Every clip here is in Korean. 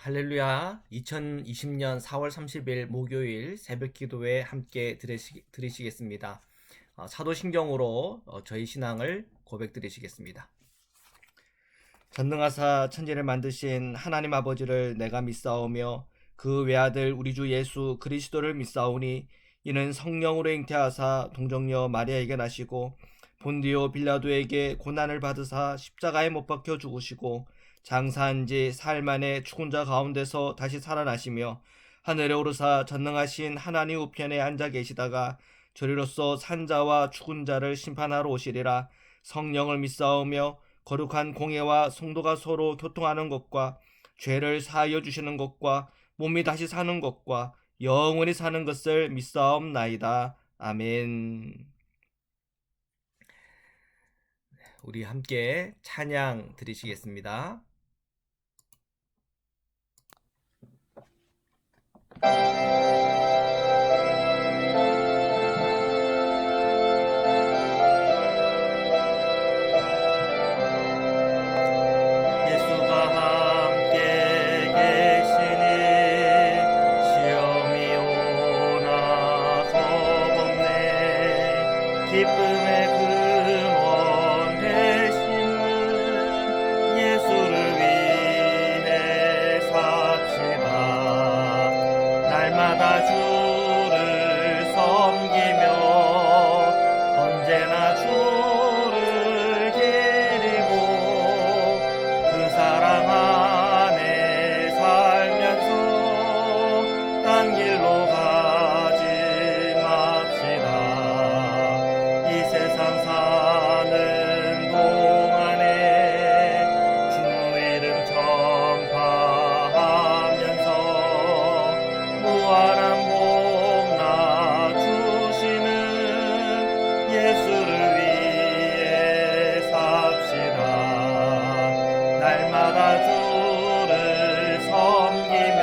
할렐루야. 2020년 4월 30일 목요일 새벽 기도에 함께 들으시겠습니다. 사도신경으로 저희 신앙을 고백드리시겠습니다. 전능하사 천지를 만드신 하나님 아버지를 내가 믿사오며 그 외아들 우리 주 예수 그리스도를 믿사오니 이는 성령으로 잉태하사 동정녀 마리아에게 나시고 본디오 빌라도에게 고난을 받으사 십자가에 못 박혀 죽으시고 장사한 지 사흘 만에 죽은 자 가운데서 다시 살아나시며 하늘에 오르사 전능하신 하나님 우편에 앉아 계시다가 저리로서 산자와 죽은 자를 심판하러 오시리라. 성령을 믿사오며 거룩한 공예와 성도가 서로 교통하는 것과 죄를 사하여 주시는 것과 몸이 다시 사는 것과 영원히 사는 것을 믿사옵나이다. 아멘. 우리 함께 찬양 드리시겠습니다. 기쁨의 근원 되시는 예수를 위해 삽시다. 날마다 주를 섬기며 언제나 주를 기리고 그 사랑 안에 살면서 딴 길로 가지 맙시다. 세상 사는 동안에 주 이름 전파하면서 무한한 복나 주시는 예수를 위해 삽시다. 날마다 주를 섬기며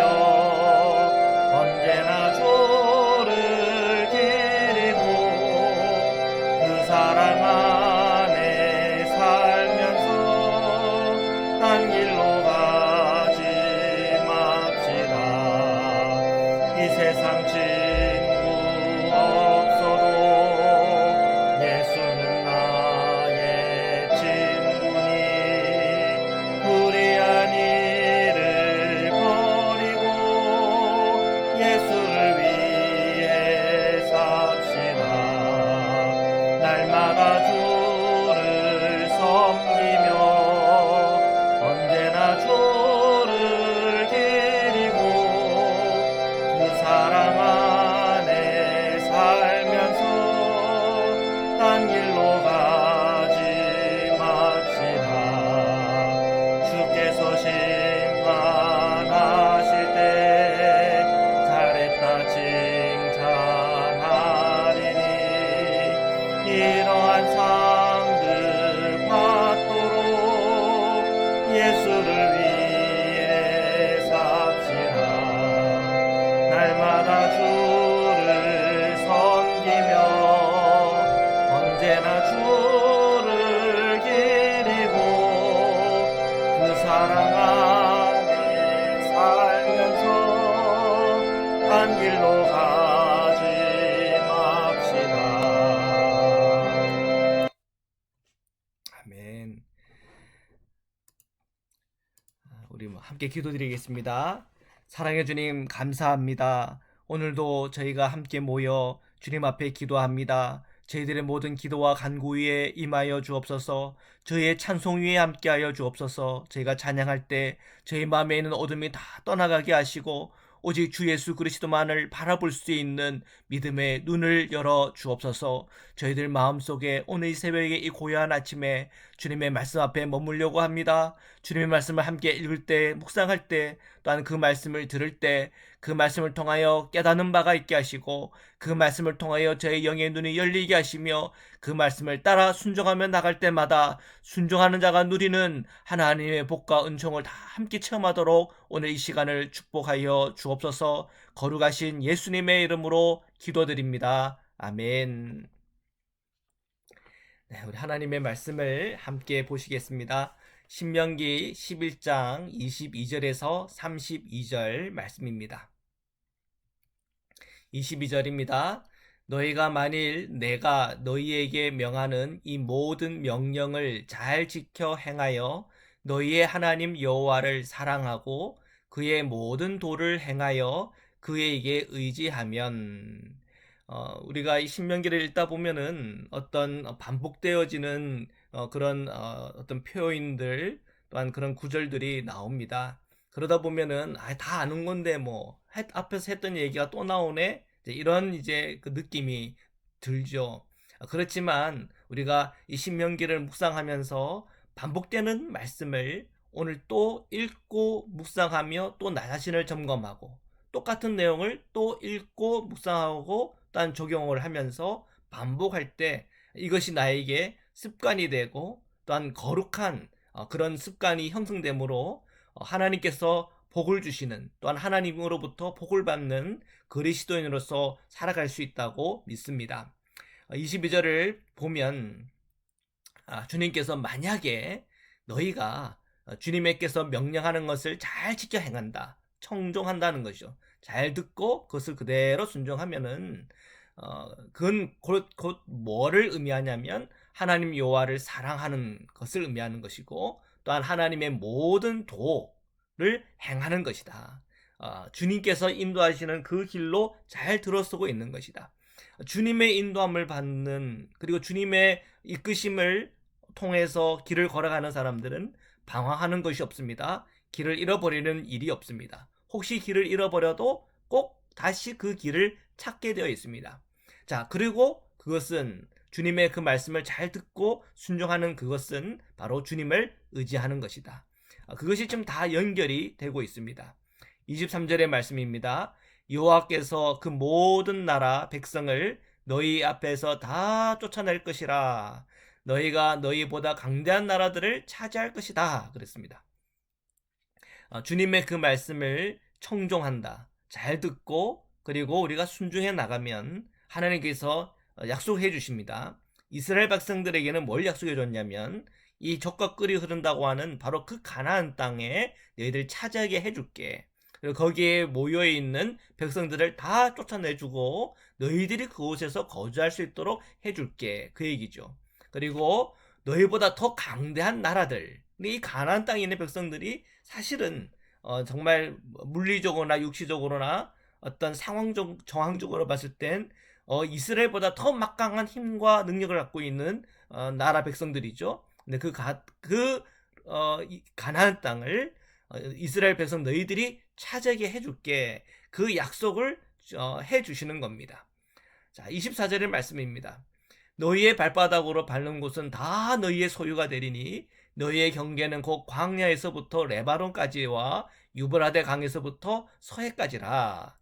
언제나 주를 기리고 사랑 안에 살면서 딴 길로 가지 맙시다. 이 세상 친구 없어도 예수는 나의 친구니 불의한 일을 버리고 예수를 위해 삽시다. 날마다 주를 섬기며 언제나 주를 기리고 그 사랑 안에 살면서 딴 길로 가지 맙시다. 주께서 심판하실 때 잘했다 칭찬하리니 이러한 상들 받도록 예수를 위해 삽시다. 날마다 주를 섬기며 언제나 주를 기리고 그 사랑 안에 살면서 한 길로 가지 맙시다. 아멘. 우리 함께 기도드리겠습니다. 사랑해 주님 감사합니다. 오늘도 저희가 함께 모여 주님 앞에 기도합니다. 저희들의 모든 기도와 간구 위에 임하여 주옵소서. 저희의 찬송 위에 함께하여 주옵소서. 저희가 찬양할 때 저희 마음에 있는 어둠이 다 떠나가게 하시고 오직 주 예수 그리스도만을 바라볼 수 있는 믿음의 눈을 열어 주옵소서. 저희들 마음속에 오늘 이 새벽에 이 고요한 아침에 주님의 말씀 앞에 머물려고 합니다. 주님의 말씀을 함께 읽을 때, 묵상할 때, 또한 그 말씀을 들을 때 그 말씀을 통하여 깨닫는 바가 있게 하시고 그 말씀을 통하여 저의 영의 눈이 열리게 하시며 그 말씀을 따라 순종하며 나갈 때마다 순종하는 자가 누리는 하나님의 복과 은총을 다 함께 체험하도록 오늘 이 시간을 축복하여 주옵소서. 거룩하신 예수님의 이름으로 기도드립니다. 아멘. 네, 우리 하나님의 말씀을 함께 보시겠습니다. 신명기 11장 22절에서 32절 말씀입니다. 22절입니다. 너희가 만일 내가 너희에게 명하는 이 모든 명령을 잘 지켜 행하여 너희의 하나님 여호와를 사랑하고 그의 모든 도를 행하여 그에게 의지하면, 우리가 이 신명기를 읽다 보면은 어떤 반복되어지는 그런 어떤 표현들 또한 그런 구절들이 나옵니다. 그러다 보면은 다 아는 건데 뭐 앞에서 했던 얘기가 또 나오네, 이런 이제 그 느낌이 들죠. 그렇지만 우리가 이 신명기를 묵상하면서 반복되는 말씀을 오늘 또 읽고 묵상하며 또 나 자신을 점검하고 똑같은 내용을 또 읽고 묵상하고 또한 적용을 하면서 반복할 때 이것이 나에게 습관이 되고 또한 거룩한 그런 습관이 형성되므로 하나님께서 복을 주시는, 또한 하나님으로부터 복을 받는 그리스도인으로서 살아갈 수 있다고 믿습니다. 22절을 보면 주님께서 만약에 너희가 주님께서 명령하는 것을 잘 지켜 행한다, 청종한다는 것이죠. 잘 듣고 그것을 그대로 순종하면은 그건 곧 뭐를 의미하냐면 하나님 여호와를 사랑하는 것을 의미하는 것이고, 또한 하나님의 모든 도를 행하는 것이다. 주님께서 인도하시는 그 길로 잘 들어서고 있는 것이다. 주님의 인도함을 받는, 그리고 주님의 이끄심을 통해서 길을 걸어가는 사람들은 방황하는 것이 없습니다. 길을 잃어버리는 일이 없습니다. 혹시 길을 잃어버려도 꼭 다시 그 길을 찾게 되어 있습니다. 자, 그리고 그것은 주님의 그 말씀을 잘 듣고 순종하는 그것은 바로 주님을 의지하는 것이다. 그것이 좀 다 연결이 되고 있습니다. 23절의 말씀입니다. 여호와께서 그 모든 나라 백성을 너희 앞에서 다 쫓아낼 것이라. 너희가 너희보다 강대한 나라들을 차지할 것이다. 그랬습니다. 주님의 그 말씀을 청종한다, 잘 듣고 그리고 우리가 순종해 나가면 하나님께서 약속해 주십니다. 이스라엘 백성들에게는 뭘 약속해 줬냐면 이 젖과 꿀이 흐른다고 하는 바로 그 가나안 땅에 너희들 차지하게 해줄게. 그리고 거기에 모여 있는 백성들을 다 쫓아내주고 너희들이 그곳에서 거주할 수 있도록 해줄게, 그 얘기죠. 그리고 너희보다 더 강대한 나라들, 이 가나안 땅에 있는 백성들이 사실은 정말 물리적으로나 육시적으로나 어떤 정황적으로 봤을 땐 이스라엘보다 더 막강한 힘과 능력을 갖고 있는 나라 백성들이죠. 근데 가나안 땅을 이스라엘 백성 너희들이 차지하게 해줄게, 그 약속을 해주시는 겁니다. 자, 24절의 말씀입니다. 너희의 발바닥으로 밟는 곳은 다 너희의 소유가 되리니 너희의 경계는 곧 광야에서부터 레바논까지와 유브라데 강에서부터 서해까지라.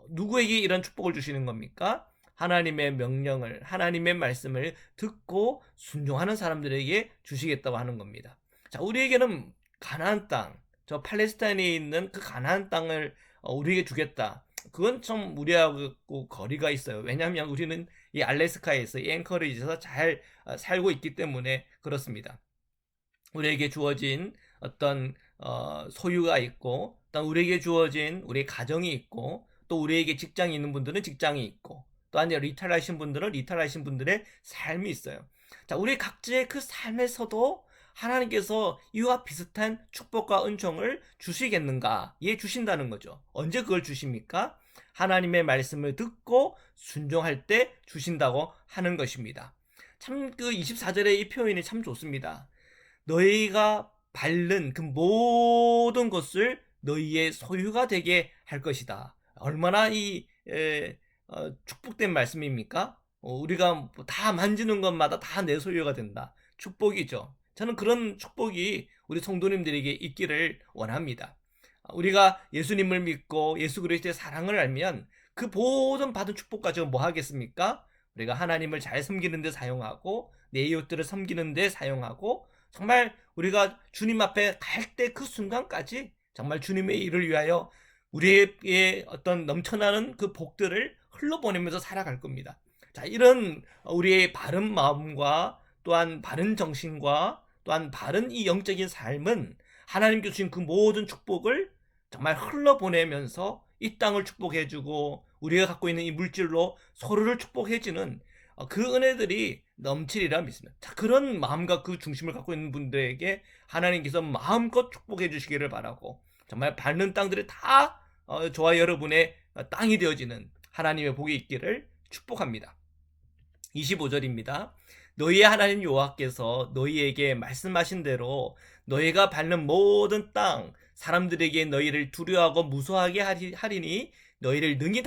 누구에게 이런 축복을 주시는 겁니까? 하나님의 명령을, 하나님의 말씀을 듣고 순종하는 사람들에게 주시겠다고 하는 겁니다. 자, 우리에게는 가나안 땅, 저 팔레스타인에 있는 그 가나안 땅을 우리에게 주겠다. 그건 좀 우리하고 거리가 있어요. 왜냐하면 우리는 이 알래스카에서, 이 앵커리지에서 잘 살고 있기 때문에 그렇습니다. 우리에게 주어진 어떤 소유가 있고, 또 우리에게 주어진 우리의 가정이 있고, 또 우리에게 직장이 있는 분들은 직장이 있고, 또한 리타일하신 분들은 리타일하신 분들의 삶이 있어요. 자, 우리 각자의 그 삶에서도 하나님께서 이와 비슷한 축복과 은총을 주시겠는가? 예, 주신다는 거죠. 언제 그걸 주십니까? 하나님의 말씀을 듣고 순종할 때 주신다고 하는 것입니다. 참 그 24절의 이 표현이 참 좋습니다. 너희가 밟는 그 모든 것을 너희의 소유가 되게 할 것이다. 얼마나 축복된 말씀입니까? 우리가 다 만지는 것마다 다 내 소유가 된다. 축복이죠. 저는 그런 축복이 우리 성도님들에게 있기를 원합니다. 우리가 예수님을 믿고 예수 그리스도의 사랑을 알면 그 모든 받은 축복 가지고 뭐 하겠습니까? 우리가 하나님을 잘 섬기는 데 사용하고 내 이웃들을 섬기는 데 사용하고, 정말 우리가 주님 앞에 갈 때 그 순간까지 정말 주님의 일을 위하여 우리의 어떤 넘쳐나는 그 복들을 흘러보내면서 살아갈 겁니다. 자, 이런 우리의 바른 마음과 또한 바른 정신과 또한 바른 이 영적인 삶은 하나님께 주신 그 모든 축복을 정말 흘러보내면서 이 땅을 축복해주고 우리가 갖고 있는 이 물질로 서로를 축복해주는 그 은혜들이 넘치리라 믿습니다. 자, 그런 마음과 그 중심을 갖고 있는 분들에게 하나님께서 마음껏 축복해 주시기를 바라고, 정말 밟는 땅들이 다 저와 여러분의 땅이 되어지는 하나님의 복이 있기를 축복합니다. 25절입니다. 너희의 하나님 여호와께서 너희에게 말씀하신 대로 너희가 밟는 모든 땅 사람들에게 너희를 두려워하고 무서워하게 하리니 너희를 능히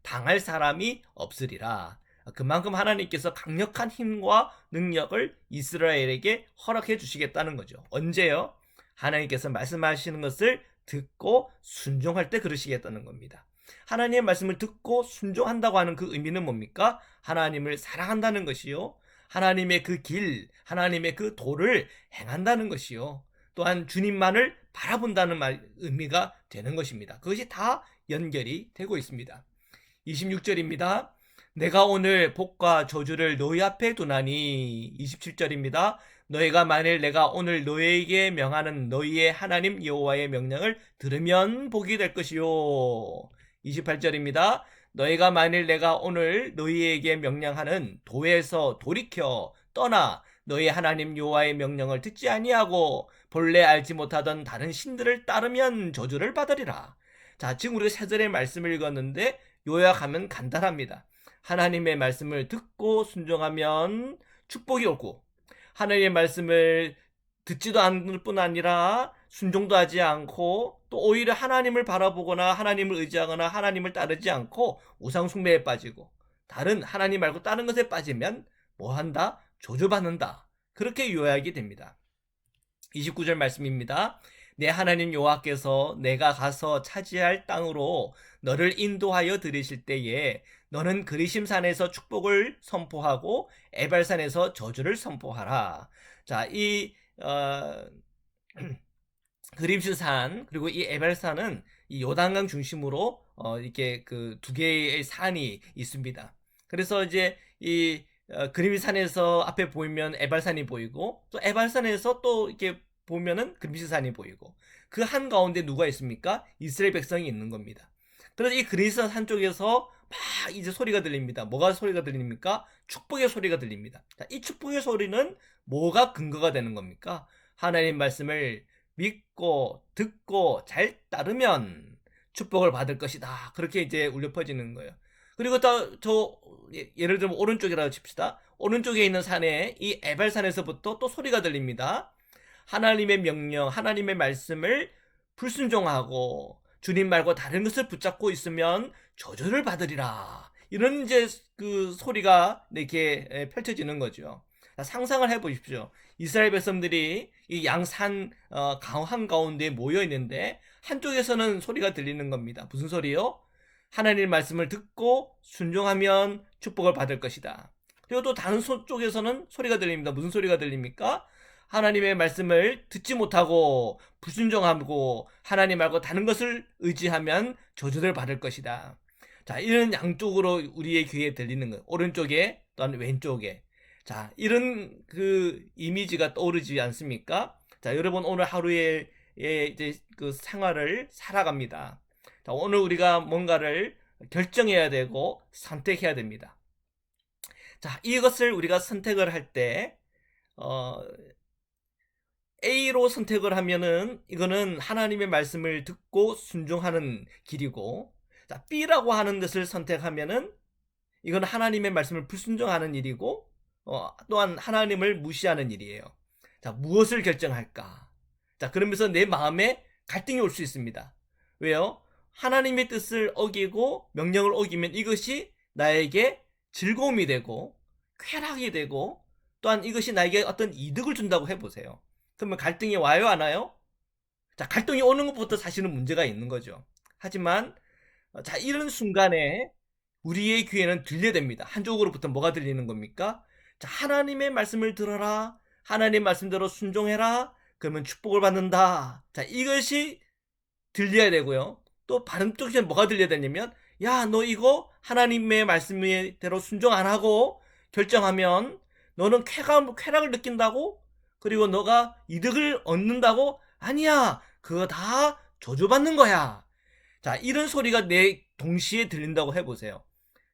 당할 사람이 없으리라. 그만큼 하나님께서 강력한 힘과 능력을 이스라엘에게 허락해 주시겠다는 거죠. 언제요? 하나님께서 말씀하시는 것을 듣고 순종할 때 그러시겠다는 겁니다. 하나님의 말씀을 듣고 순종한다고 하는 그 의미는 뭡니까? 하나님을 사랑한다는 것이요, 하나님의 그 길, 하나님의 그 도를 행한다는 것이요, 또한 주님만을 바라본다는 의미가 되는 것입니다. 그것이 다 연결이 되고 있습니다. 26절입니다. 내가 오늘 복과 저주를 너희 앞에 두나니. 27절입니다. 너희가 만일 내가 오늘 너희에게 명하는 너희의 하나님 여호와의 명령을 들으면 복이 될 것이요. 28절입니다. 너희가 만일 내가 오늘 너희에게 명령하는 도에서 돌이켜 떠나 너희 하나님 여호와의 명령을 듣지 아니하고 본래 알지 못하던 다른 신들을 따르면 저주를 받으리라. 자, 지금 우리가 3절의 말씀을 읽었는데 요약하면 간단합니다. 하나님의 말씀을 듣고 순종하면 축복이 오고, 하나님의 말씀을 듣지도 않을 뿐 아니라 순종도 하지 않고 또 오히려 하나님을 바라보거나 하나님을 의지하거나 하나님을 따르지 않고 우상 숭배에 빠지고 다른 하나님 말고 다른 것에 빠지면 뭐한다? 저주받는다. 그렇게 요약이 됩니다. 29절 말씀입니다. 내 하나님 여호와께서 내가 가서 차지할 땅으로 너를 인도하여 들이실 때에 너는 그리심산에서 축복을 선포하고 에발산에서 저주를 선포하라. 자, 이 그림슈산 그리고 이 에발산은 이 요단강 중심으로 이렇게 그 두 개의 산이 있습니다. 그래서 이제 이 그림산에서 앞에 보이면 에발산이 보이고 또 에발산에서 또 이렇게 보면은 그림시산이 보이고 그 한가운데 누가 있습니까? 이스라엘 백성이 있는 겁니다. 그래서 이 그림시산 산 쪽에서 막 이제 소리가 들립니다. 뭐가 소리가 들립니까? 축복의 소리가 들립니다. 자, 이 축복의 소리는 뭐가 근거가 되는 겁니까? 하나님 말씀을 믿고 듣고 잘 따르면 축복을 받을 것이다. 그렇게 이제 울려 퍼지는 거예요. 그리고 저 예를 들면 오른쪽이라고 칩시다. 오른쪽에 있는 산에 이 에발산에서부터 또 소리가 들립니다. 하나님의 명령, 하나님의 말씀을 불순종하고 주님 말고 다른 것을 붙잡고 있으면 저주를 받으리라. 이런 이제 그 소리가 이렇게 펼쳐지는 거죠. 상상을 해보십시오. 이스라엘 백성들이 이 양산 한가운데 모여 있는데 한쪽에서는 소리가 들리는 겁니다. 무슨 소리요? 하나님의 말씀을 듣고 순종하면 축복을 받을 것이다. 그리고 또 다른 쪽에서는 소리가 들립니다. 무슨 소리가 들립니까? 하나님의 말씀을 듣지 못하고 불순종하고 하나님 말고 다른 것을 의지하면 저주를 받을 것이다. 자, 이런 양쪽으로 우리의 귀에 들리는 거예요. 오른쪽에 또는 왼쪽에. 자, 이런 그 이미지가 떠오르지 않습니까? 자, 여러분 오늘 하루에 이제 그 생활을 살아갑니다. 자, 오늘 우리가 뭔가를 결정해야 되고 선택해야 됩니다. 자, 이것을 우리가 선택을 할 때 A로 선택을 하면은 이거는 하나님의 말씀을 듣고 순종하는 길이고, 자, B라고 하는 것을 선택하면은 이건 하나님의 말씀을 불순종하는 일이고 또한 하나님을 무시하는 일이에요. 자, 무엇을 결정할까? 자, 그러면서 내 마음에 갈등이 올 수 있습니다. 왜요? 하나님의 뜻을 어기고 명령을 어기면 이것이 나에게 즐거움이 되고 쾌락이 되고 또한 이것이 나에게 어떤 이득을 준다고 해보세요. 그러면 갈등이 와요, 안 와요? 자, 갈등이 오는 것부터 사실은 문제가 있는 거죠. 하지만 자, 이런 순간에 우리의 귀에는 들려야 됩니다. 한쪽으로부터 뭐가 들리는 겁니까? 자, 하나님의 말씀을 들어라. 하나님의 말씀대로 순종해라. 그러면 축복을 받는다. 자, 이것이 들려야 되고요. 또 반대쪽에 뭐가 들려야 되냐면, 야, 너 이거 하나님의 말씀대로 순종 안 하고 결정하면 너는 쾌락을 느낀다고? 그리고 너가 이득을 얻는다고? 아니야. 그거 다 저주받는 거야. 자, 이런 소리가 내 동시에 들린다고 해보세요.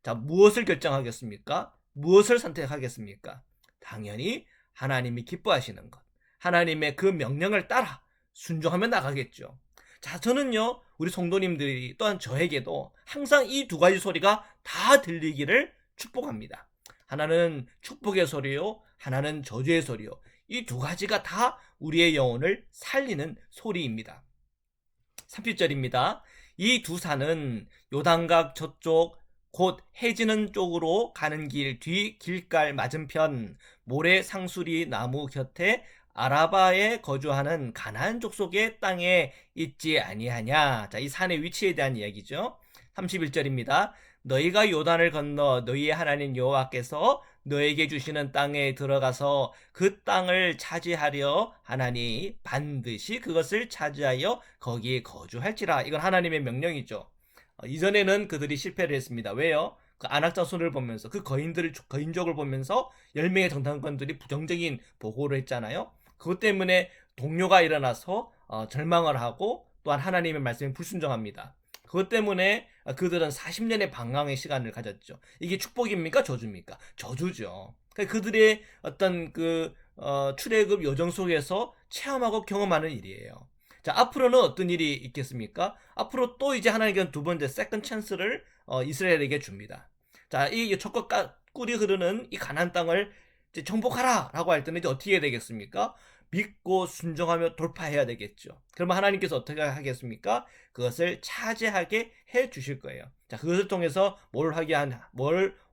자, 무엇을 결정하겠습니까? 무엇을 선택하겠습니까? 당연히 하나님이 기뻐하시는 것. 하나님의 그 명령을 따라 순종하며 나가겠죠. 자, 저는요, 우리 성도님들이 또한 저에게도 항상 이 두 가지 소리가 다 들리기를 축복합니다. 하나는 축복의 소리요, 하나는 저주의 소리요. 이 두 가지가 다 우리의 영혼을 살리는 소리입니다. 30절입니다. 이 두 산은 요단강 저쪽 곧 해지는 쪽으로 가는 길 뒤 길갈 맞은편 모래 상수리 나무 곁에 아라바에 거주하는 가나안 족속의 땅에 있지 아니하냐. 자, 이 산의 위치에 대한 이야기죠. 31절입니다. 너희가 요단을 건너 너희의 하나님 여호와께서 너에게 주시는 땅에 들어가서 그 땅을 차지하려 하나니 반드시 그것을 차지하여 거기에 거주할지라. 이건 하나님의 명령이죠. 이전에는 그들이 실패를 했습니다. 왜요? 그 안악자손을 보면서 그 거인족을 보면서 10명의 정탐관들이 부정적인 보고를 했잖아요. 그것 때문에 동요가 일어나서 절망을 하고 또한 하나님의 말씀에 불순종합니다. 그것 때문에 그들은 40년의 방황의 시간을 가졌죠. 이게 축복입니까? 저주입니까? 저주죠. 그러니까 그들의 어떤 출애굽 여정 속에서 체험하고 경험하는 일이에요. 자, 앞으로는 어떤 일이 있겠습니까? 앞으로 또 이제 하나님께서는 두 번째 세컨 찬스를 이스라엘에게 줍니다. 자, 이 젖과 꿀이 흐르는 이 가나안 땅을 이제 정복하라라고 할 때는 이제 어떻게 해야 되겠습니까? 믿고 순종하며 돌파해야 되겠죠. 그러면 하나님께서 어떻게 하겠습니까? 그것을 차지하게 해 주실 거예요. 자, 그것을 통해서 뭘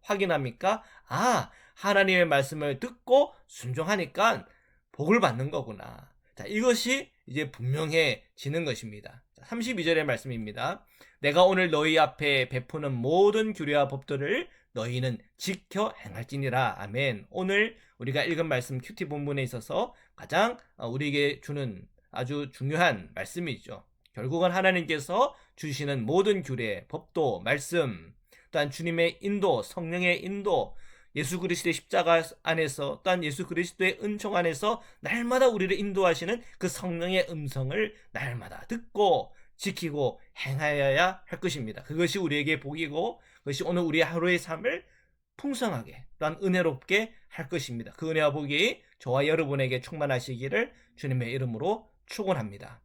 확인합니까? 아, 하나님의 말씀을 듣고 순종하니까 복을 받는 거구나. 자, 이것이 이제 분명해지는 것입니다. 32절의 말씀입니다. 내가 오늘 너희 앞에 베푸는 모든 규례와 법들을 너희는 지켜 행할지니라. 아멘. 오늘 우리가 읽은 말씀 큐티 본문에 있어서 가장 우리에게 주는 아주 중요한 말씀이죠. 결국은 하나님께서 주시는 모든 규례, 법도, 말씀, 또한 주님의 인도, 성령의 인도, 예수 그리스도의 십자가 안에서 또한 예수 그리스도의 은총 안에서 날마다 우리를 인도하시는 그 성령의 음성을 날마다 듣고 지키고 행하여야 할 것입니다. 그것이 우리에게 복이고 그것이 오늘 우리 하루의 삶을 풍성하게 또한 은혜롭게 할 것입니다. 그 은혜와 복이 저와 여러분에게 충만하시기를 주님의 이름으로 축원합니다.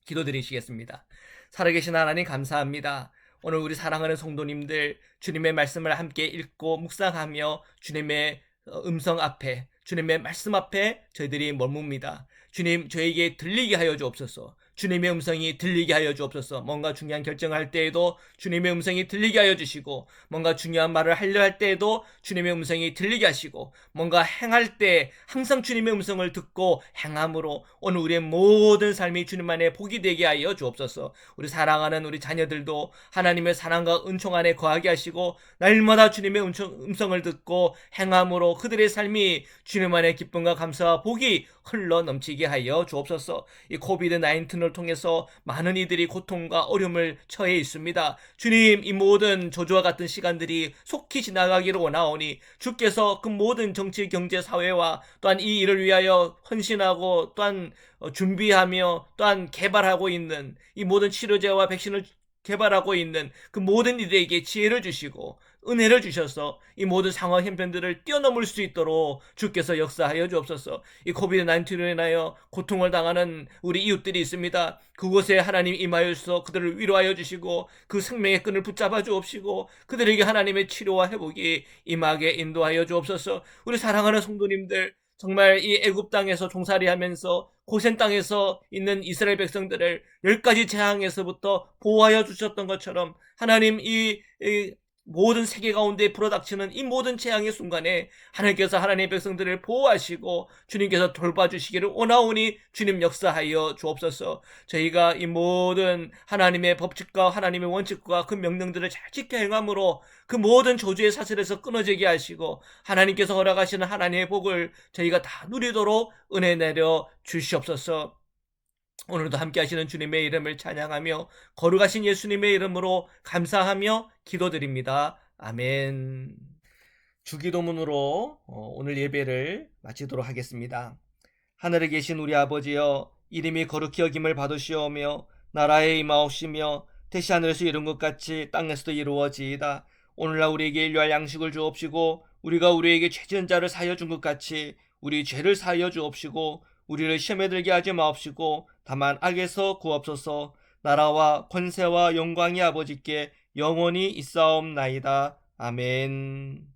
기도드리시겠습니다. 살아계신 하나님 감사합니다. 오늘 우리 사랑하는 성도님들 주님의 말씀을 함께 읽고 묵상하며 주님의 음성 앞에 주님의 말씀 앞에 저희들이 머뭅니다. 주님, 저에게 들리게 하여 주옵소서. 주님의 음성이 들리게 하여 주옵소서. 뭔가 중요한 결정을 할 때에도 주님의 음성이 들리게 하여 주시고, 뭔가 중요한 말을 하려 할 때에도 주님의 음성이 들리게 하시고, 뭔가 행할 때 항상 주님의 음성을 듣고 행함으로 오늘 우리의 모든 삶이 주님 안에 복이 되게 하여 주옵소서. 우리 사랑하는 우리 자녀들도 하나님의 사랑과 은총 안에 거하게 하시고 날마다 주님의 음성을 듣고 행함으로 그들의 삶이 주님 안에 기쁨과 감사와 복이 흘러 넘치게 하여 주옵소서. 이 코비드 19을 통해서 많은 이들이 고통과 어려움을 처해 있습니다. 주님, 이 모든 저주와 같은 시간들이 속히 지나가기를 원하오니 주께서 그 모든 정치, 경제, 사회와 또한 이 일을 위하여 헌신하고 또한 준비하며 또한 개발하고 있는 이 모든 치료제와 백신을 개발하고 있는 그 모든 이들에게 지혜를 주시고 은혜를 주셔서 이 모든 상황 형편들을 뛰어넘을 수 있도록 주께서 역사하여 주옵소서. 이 코비드 19로 인하여 고통을 당하는 우리 이웃들이 있습니다. 그곳에 하나님 임하여서 그들을 위로하여 주시고 그 생명의 끈을 붙잡아 주옵시고 그들에게 하나님의 치료와 회복이 임하게 인도하여 주옵소서. 우리 사랑하는 성도님들, 정말 이 애굽 땅에서 종살이하면서 고센 땅에서 있는 이스라엘 백성들을 10가지 재앙에서부터 보호하여 주셨던 것처럼 하나님 이 모든 세계 가운데 불어닥치는 이 모든 재앙의 순간에 하나님께서 하나님의 백성들을 보호하시고 주님께서 돌봐주시기를 원하오니 주님 역사하여 주옵소서. 저희가 이 모든 하나님의 법칙과 하나님의 원칙과 그 명령들을 잘 지켜 행함으로 그 모든 저주의 사슬에서 끊어지게 하시고 하나님께서 허락하시는 하나님의 복을 저희가 다 누리도록 은혜 내려 주시옵소서. 오늘도 함께 하시는 주님의 이름을 찬양하며 거룩하신 예수님의 이름으로 감사하며 기도드립니다. 아멘. 주기도문으로 오늘 예배를 마치도록 하겠습니다. 하늘에 계신 우리 아버지여, 이름이 거룩히 여김을 받으시오며 나라에 임하옵시며 뜻이 하늘에서 이룬 것 같이 땅에서도 이루어지이다. 오늘날 우리에게 일용할 양식을 주옵시고 우리가 우리에게 죄 지은 자를 사하여 준 것 같이 우리 죄를 사하여 주옵시고 우리를 시험에 들게 하지 마옵시고 다만 악에서 구하옵소서. 나라와 권세와 영광이 아버지께 영원히 있사옵나이다. 아멘.